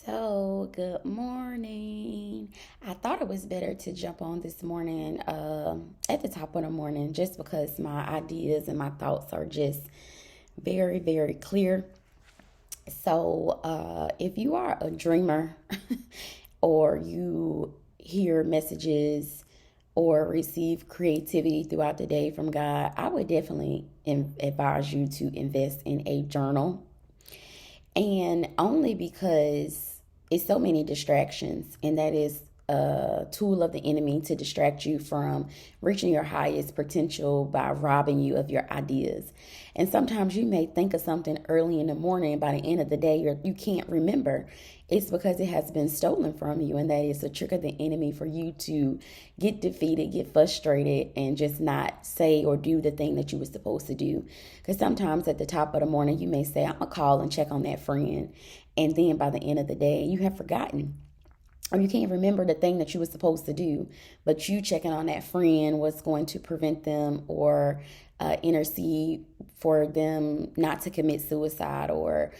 So, good morning. I thought it was better to jump on this morning at the top of the morning just because my ideas and my thoughts are just very, very clear. So, if you are a dreamer or you hear messages or receive creativity throughout the day from God, I would definitely advise you to invest in a journal, and only because it's so many distractions, and that is a tool of the enemy to distract you from reaching your highest potential by robbing you of your ideas. And sometimes you may think of something early in the morning, by the end of the day you can't remember. It's because it has been stolen from you, and that is a trick of the enemy for you to get defeated, get frustrated, and just not say or do the thing that you were supposed to do. Because sometimes at the top of the morning, you may say, I'm going to call and check on that friend. And then by the end of the day, you have forgotten, or you can't remember the thing that you were supposed to do. But you checking on that friend was going to prevent them or intercede for them not to commit suicide, or,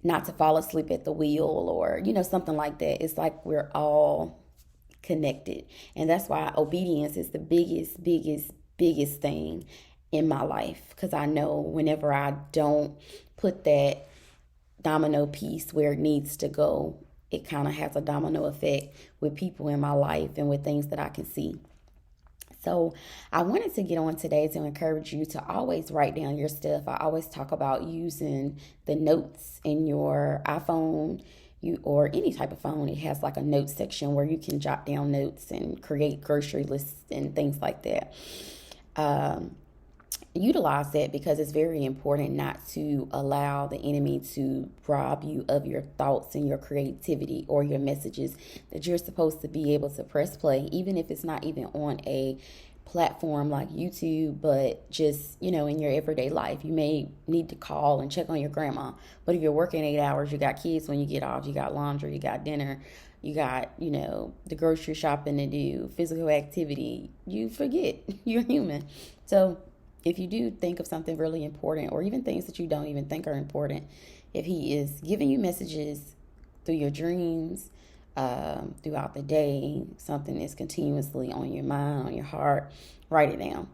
not to fall asleep at the wheel, or, something like that. It's like we're all connected. And that's why obedience is the biggest thing in my life. Because I know whenever I don't put that domino piece where it needs to go, it kind of has a domino effect with people in my life and with things that I can see. So I wanted to get on today to encourage you to always write down your stuff. I always talk about using the notes in your iPhone, or any type of phone. It has like a note section where you can jot down notes and create grocery lists and things like that. Utilize that, because it's very important not to allow the enemy to rob you of your thoughts and your creativity or your messages that you're supposed to be able to press play, even if it's not even on a platform like YouTube, but just, in your everyday life. You may need to call and check on your grandma, but if you're working 8 hours, you got kids when you get off, you got laundry, you got dinner, you got, the grocery shopping to do, physical activity, you forget. You're human. So if you do think of something really important, or even things that you don't even think are important, if he is giving you messages through your dreams, throughout the day, something is continuously on your mind, on your heart, write it down.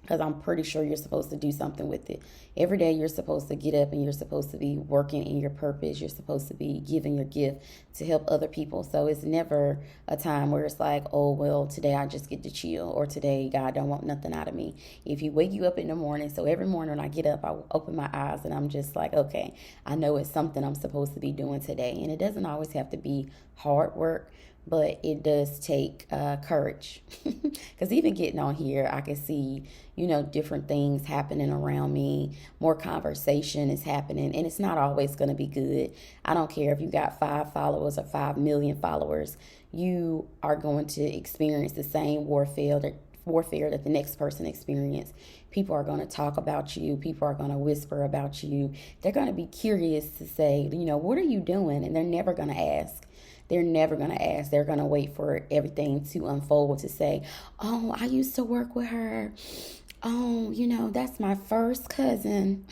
Because I'm pretty sure you're supposed to do something with it. Every day you're supposed to get up and you're supposed to be working in your purpose. You're supposed to be giving your gift to help other people. So it's never a time where it's like, oh, well, today I just get to chill, or today God don't want nothing out of me. If you wake you up in the morning, so every morning when I get up, I open my eyes and I'm just like, okay, I know it's something I'm supposed to be doing today. And it doesn't always have to be hard work, but it does take courage. Because even getting on here, I can see, different things happening around me. More conversation is happening, and it's not always going to be good. I don't care if you got 5 followers or 5 million followers. You are going to experience the same warfare that the next person experienced. People are going to talk about you. People are going to whisper about you. They're going to be curious to say, what are you doing? And they're never going to ask. They're never going to ask. They're going to wait for everything to unfold to say, oh, I used to work with her. Oh, that's my first cousin.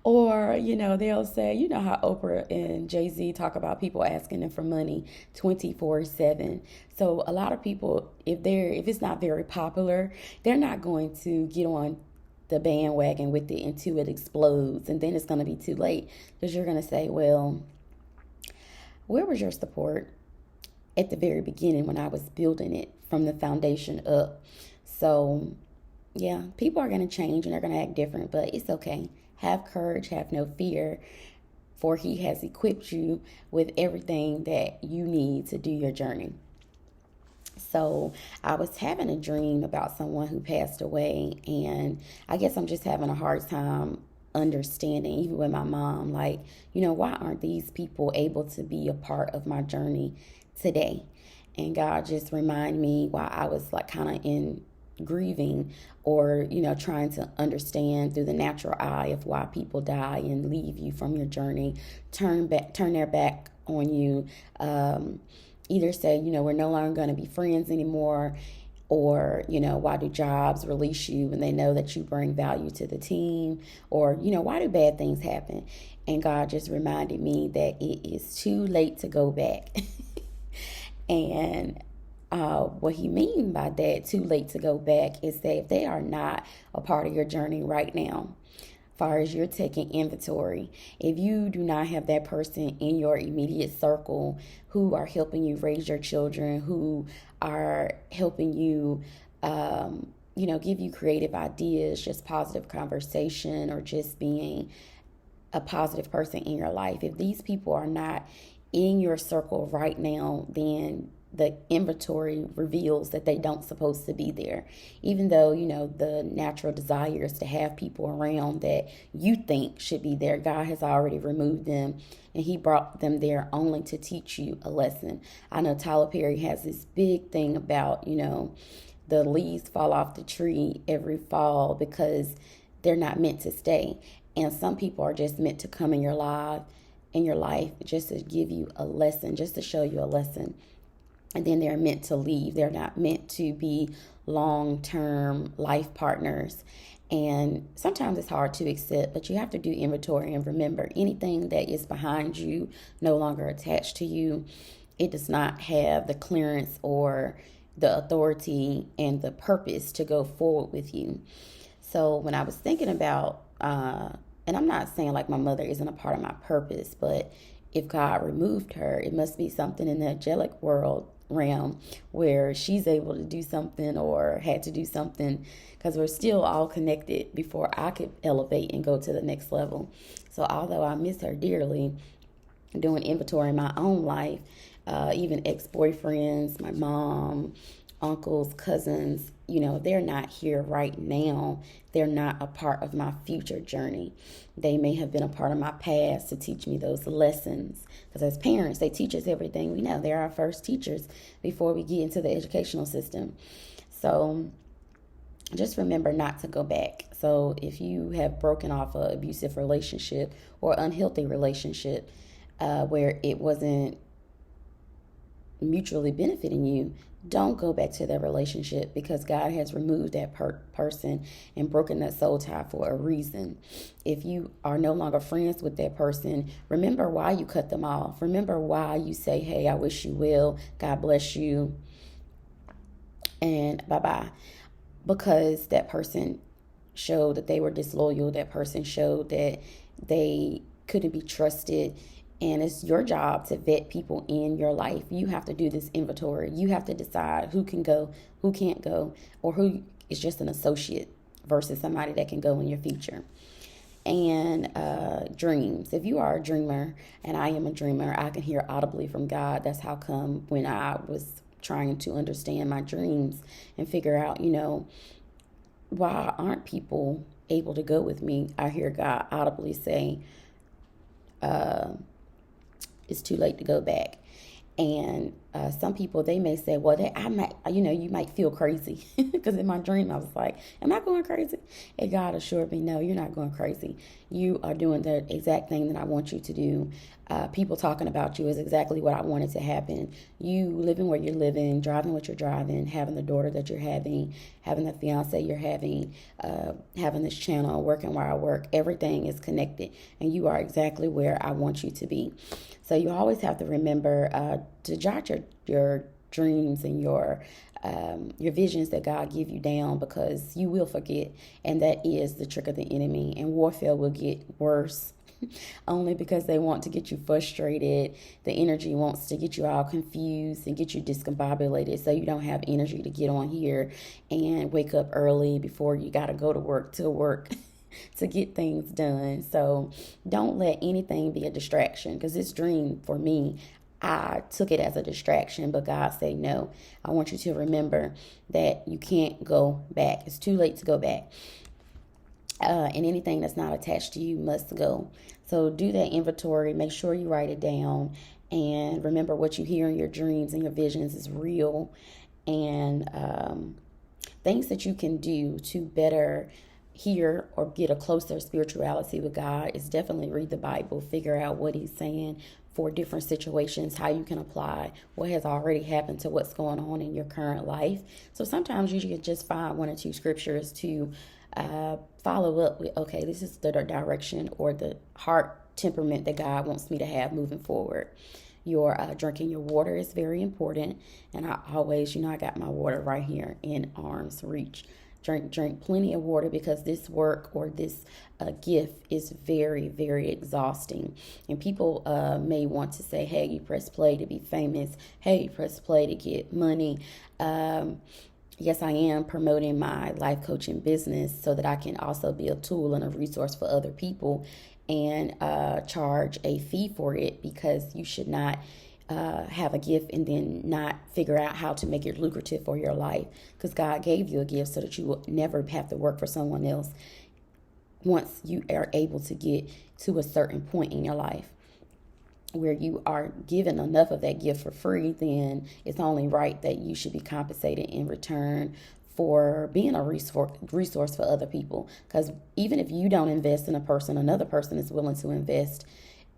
Or, they'll say, how Oprah and Jay-Z talk about people asking them for money 24/7. So a lot of people, if it's not very popular, they're not going to get on the bandwagon with it until it explodes. And then it's going to be too late, because you're going to say, well, where was your support at the very beginning when I was building it from the foundation up? So, yeah, people are going to change and they're going to act different, but it's okay. Have courage, have no fear, for he has equipped you with everything that you need to do your journey. So I was having a dream about someone who passed away, and I guess I'm just having a hard time understanding, even with my mom, like, why aren't these people able to be a part of my journey today? And God just reminded me, while I was like kind of in grieving, or trying to understand through the natural eye of why people die and leave you from your journey, turn their back on you, either say, we're no longer going to be friends anymore, Or, why do jobs release you when they know that you bring value to the team? Or, why do bad things happen? And God just reminded me that it is too late to go back. And what he mean by that, too late to go back, is that if they are not a part of your journey right now, far as you're taking inventory, if you do not have that person in your immediate circle who are helping you raise your children, who are helping you, give you creative ideas, just positive conversation, or just being a positive person in your life, if these people are not in your circle right now, then the inventory reveals that they don't supposed to be there. Even though, the natural desire is to have people around that you think should be there, God has already removed them, and he brought them there only to teach you a lesson. I know Tyler Perry has this big thing about, the leaves fall off the tree every fall because they're not meant to stay. And some people are just meant to come in your life just to give you a lesson, just to show you a lesson. And then they're meant to leave. They're not meant to be long-term life partners. And sometimes it's hard to accept, but you have to do inventory and remember, anything that is behind you, no longer attached to you, it does not have the clearance or the authority and the purpose to go forward with you. So when I was thinking about, and I'm not saying like my mother isn't a part of my purpose, but if God removed her, it must be something in the angelic realm where she's able to do something or had to do something, because we're still all connected before I could elevate and go to the next level. So although I miss her dearly, doing inventory in my own life, even ex-boyfriends, my mom, uncles, cousins, they're not here right now. They're not a part of my future journey. They may have been a part of my past to teach me those lessons. Because as parents, they teach us everything we know. They're our first teachers before we get into the educational system. So just remember not to go back. So if you have broken off an abusive relationship or unhealthy relationship where it wasn't mutually benefiting you, don't go back to that relationship, because God has removed that person and broken that soul tie for a reason. If you are no longer friends with that person, remember why you cut them off. Remember why you say, hey, I wish you well, God bless you, and bye-bye. Because that person showed that they were disloyal. That person showed that they couldn't be trusted. And it's your job to vet people in your life. You have to do this inventory. You have to decide who can go, who can't go, or who is just an associate versus somebody that can go in your future. And dreams. If you are a dreamer, and I am a dreamer, I can hear audibly from God. That's how come when I was trying to understand my dreams and figure out, why aren't people able to go with me, I hear God audibly say, it's too late to go back. And some people, they may say, well, you might feel crazy. Because in my dream, I was like, am I going crazy? And God assured me, no, you're not going crazy. You are doing the exact thing that I want you to do. People talking about you is exactly what I wanted to happen. You living where you're living, driving what you're driving, having the daughter that you're having the fiance you're having this channel, working where I work. Everything is connected, and you are exactly where I want you to be. So you always have to remember to jot your dreams and your visions that God give you down, because you will forget, and that is the trick of the enemy. And warfare will get worse only because they want to get you frustrated. The energy wants to get you all confused and get you discombobulated, so you don't have energy to get on here and wake up early before you got to go to work to get things done. So don't let anything be a distraction, because this dream for me, I took it as a distraction, but God said, no, I want you to remember that you can't go back. It's too late to go back. And anything that's not attached to you must go. So do that inventory. Make sure you write it down. And remember, what you hear in your dreams and your visions is real. And things that you can do to better hear or get a closer spirituality with God is definitely read the Bible, figure out what he's saying for different situations, how you can apply what has already happened to what's going on in your current life. So sometimes you can just find one or two scriptures to follow up with, okay, this is the direction or the heart temperament that God wants me to have moving forward. Your drinking your water is very important. And I always, I got my water right here in arm's reach. Drink plenty of water, because this work or this gift is very, very exhausting. And people may want to say, hey, you press play to be famous. Hey, you press play to get money. Yes, I am promoting my life coaching business so that I can also be a tool and a resource for other people, and charge a fee for it, because you should not have a gift and then not figure out how to make it lucrative for your life, because God gave you a gift so that you will never have to work for someone else once you are able to get to a certain point in your life where you are given enough of that gift for free. Then it's only right that you should be compensated in return for being a resource for other people, because even if you don't invest in a person, another person is willing to invest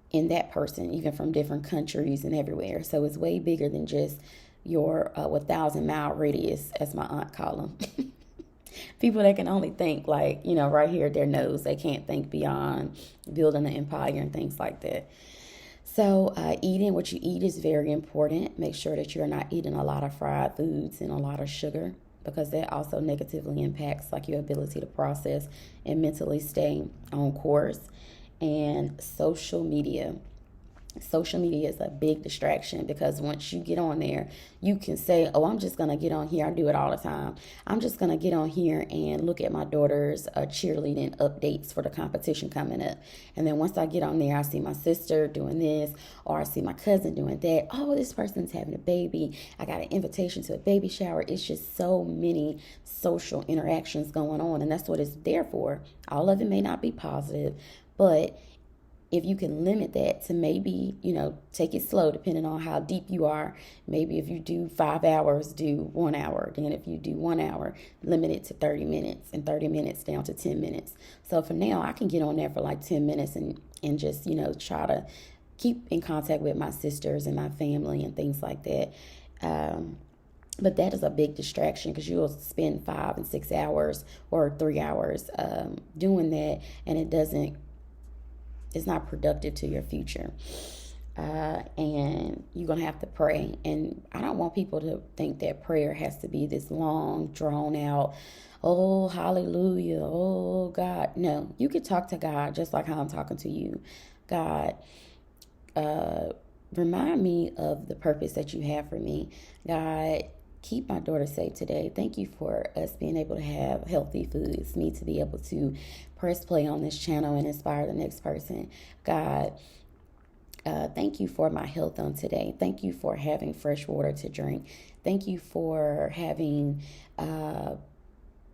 in that person, even from different countries and everywhere. So it's way bigger than just your 1,000-mile radius, as my aunt called them. People that can only think like, right here at their nose. They can't think beyond building an empire and things like that. So eating what you eat is very important. Make sure that you're not eating a lot of fried foods and a lot of sugar, because that also negatively impacts like your ability to process and mentally stay on course. And social media. Social media is a big distraction, because once you get on there, you can say, oh, I'm just going to get on here. I do it all the time. I'm just going to get on here and look at my daughter's cheerleading updates for the competition coming up. And then once I get on there, I see my sister doing this, or I see my cousin doing that. Oh, this person's having a baby. I got an invitation to a baby shower. It's just so many social interactions going on. And that's what it's there for. All of it may not be positive, but if you can limit that to maybe, take it slow depending on how deep you are. Maybe if you do 5 hours, do 1 hour. Then if you do 1 hour, limit it to 30 minutes, and 30 minutes down to 10 minutes. So for now, I can get on there for like 10 minutes and just, try to keep in contact with my sisters and my family and things like that. But that is a big distraction, because you'll spend 5 and 6 hours or 3 hours doing that, and it's not productive to your future. And you're going to have to pray. And I don't want people to think that prayer has to be this long, drawn out, oh, hallelujah, oh, God. No, you can talk to God just like how I'm talking to you. God, remind me of the purpose that you have for me. God, keep my daughter safe today. Thank you for us being able to have healthy foods, me to be able to press play on this channel and inspire the next person. God, thank you for my health on today. Thank you for having fresh water to drink. Thank you for having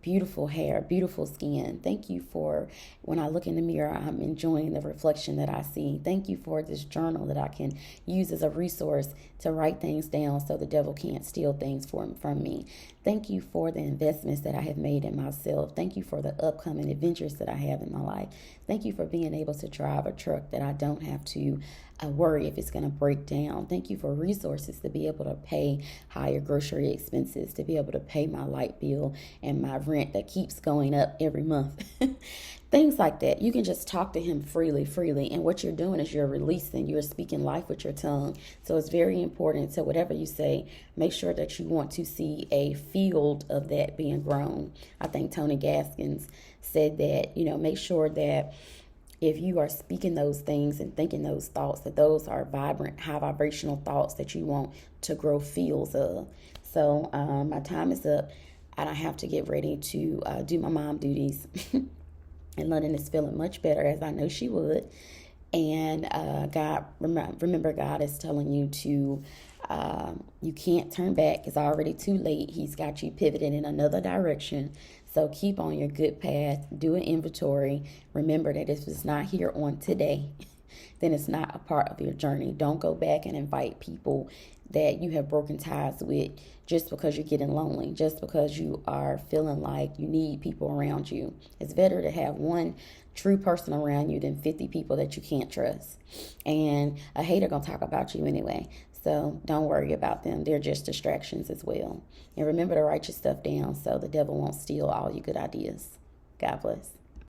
beautiful hair, beautiful skin. Thank you for when I look in the mirror, I'm enjoying the reflection that I see. Thank you for this journal that I can use as a resource to write things down so the devil can't steal things from me. Thank you for the investments that I have made in myself. Thank you for the upcoming adventures that I have in my life. Thank you for being able to drive a truck that I don't have to worry if it's going to break down. Thank you for resources to be able to pay higher grocery expenses, to be able to pay my light bill and my rent that keeps going up every month. Things like that. You can just talk to him freely. And what you're doing is you're releasing, you're speaking life with your tongue. So it's very important. So whatever you say, make sure that you want to see a field of that being grown. I think Tony Gaskins said that, make sure that if you are speaking those things and thinking those thoughts, that those are vibrant, high vibrational thoughts that you want to grow fields of. So my time is up. I don't have to get ready to do my mom duties. And London is feeling much better, as I know she would. And God, remember, God is telling you to, you can't turn back. It's already too late. He's got you pivoting in another direction. So keep on your good path. Do an inventory. Remember that this was not here on today. then it's not a part of your journey. Don't go back and invite people that you have broken ties with just because you're getting lonely, just because you are feeling like you need people around you. It's better to have one true person around you than 50 people that you can't trust. And a hater gonna talk about you anyway. So don't worry about them. They're just distractions as well. And remember to write your stuff down so the devil won't steal all your good ideas. God bless.